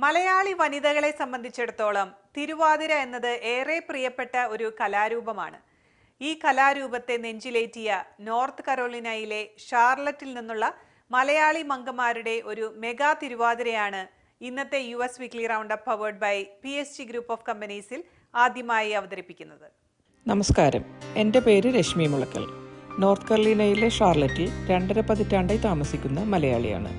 മലയാളി വനിതകളെ സംബന്ധിച്ചിടത്തോളം തിരുവാതിര എന്നത് ഏറെ പ്രിയപ്പെട്ട ഒരു കലാരൂപമാണ്. ഈ കലാരൂപത്തെ നെഞ്ചിലേറ്റിയ നോർത്ത് കരോലിനയിലെ ഷാർലറ്റിൽ നിന്നുള്ള മലയാളി മംഗമാരുടെ ഒരു മെഗാ തിരുവാതിരയാണ് ഇന്നത്തെ US weekly round up powered by PSG group of കമ്പനീസിൽ ആദ്യമായി അവതരിപ്പിക്കുന്നത്. നമസ്കാരം, എൻ്റെ പേര് രശ്മി മുളക്കൽ. നോർത്ത് കരോലിനയിലെ ഷാർലറ്റിൽ 2.5 പതിറ്റാണ്ടായി താമസിക്കുന്ന മലയാളിയാണ്.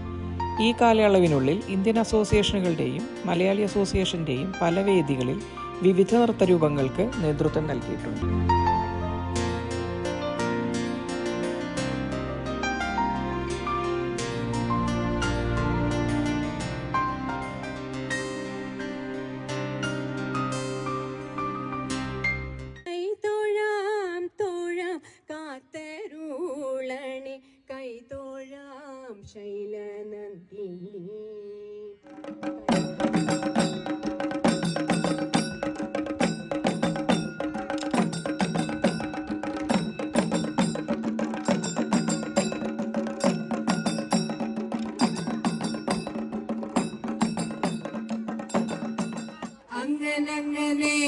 ഈ കാലയളവിനുള്ളിൽ ഇന്ത്യൻ അസോസിയേഷനുകളുടെയും മലയാളി അസോസിയേഷൻ്റെയും പല വേദികളിൽ വിവിധ നൃത്തരൂപങ്ങൾക്ക് നേതൃത്വം നൽകിയിട്ടുണ്ട്. അങ്ങനെ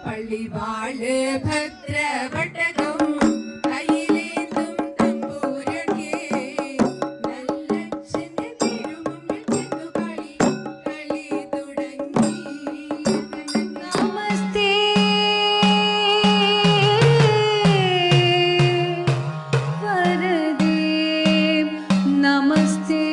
പള്ളിവാള് ഭദ്രവട്ടകം കയ്യിലേന്തും തമ്പൂരക്കെ നല്ലച്ഛന്റെ തിരുമുമ്പിൽ ചെന്നു കളി തുടങ്ങി. നമസ്തേ വരദേ നമസ്തേ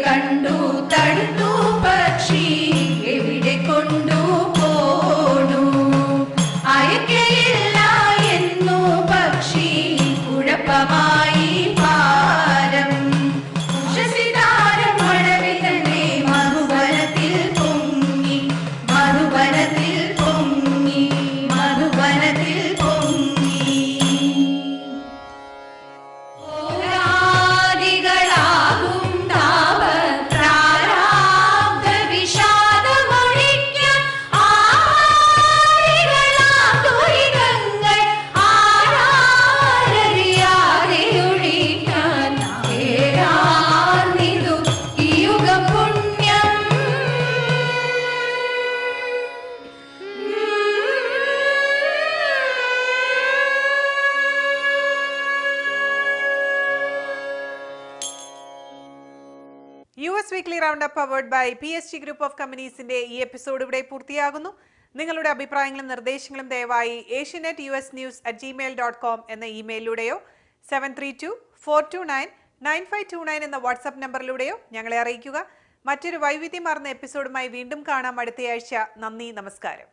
കണ്ടു തടുത്തു പക്ഷി എവിടെ കൊണ്ടു പോണു അയക്കലില്ല എന്നു പക്ഷി കുഴപ്പമായി പാരം ഉഷസിതാരം മഴവിൽ തന്നെ മധുവനത്തിൽ പൊങ്ങി മധുവനത്തിൽ പൊങ്ങി മധുവനത്തിൽ പൊങ്ങി. US weekly round up powered by PSG group of കമ്പനീസിന്റെ ഈ എപ്പിസോഡ് ഇവിടെ പൂർത്തിയാകുന്നു. നിങ്ങളുടെ അഭിപ്രായങ്ങളും നിർദ്ദേശങ്ങളും ദയവായി asianetnews@gmail.com എന്ന ഇമെയിലിലൂടെയോ 7324299529 എന്ന വാട്സ്ആപ്പ് നമ്പറിലൂടെയോ ഞങ്ങളെ അറിയിക്കുക. മറ്റൊരു വൈവിധ്യമാർന്ന എപ്പിസോഡുമായി വീണ്ടും കാണാം അടുത്തയാഴ്ച. നന്ദി, നമസ്കാരം.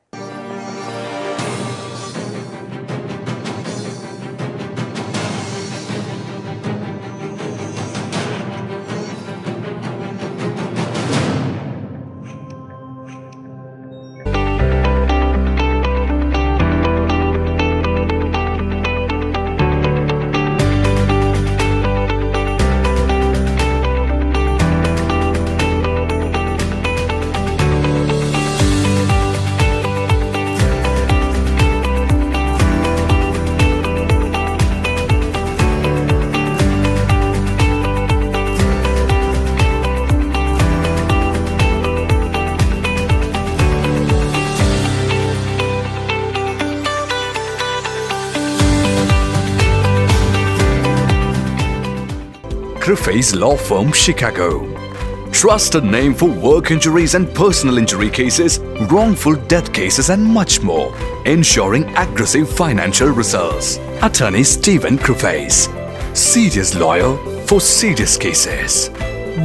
Criffe's Law Firm, Chicago. Trusted name for work injuries and personal injury cases, wrongful death cases and much more. Ensuring aggressive financial results. Attorney Stephen Criffe's. Serious lawyer for serious cases.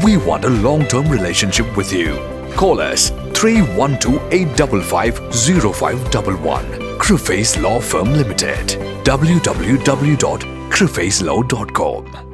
We want a long-term relationship with you. Call us 312-855-0511. Criffe's Law Firm Limited. www.criffeslaw.com.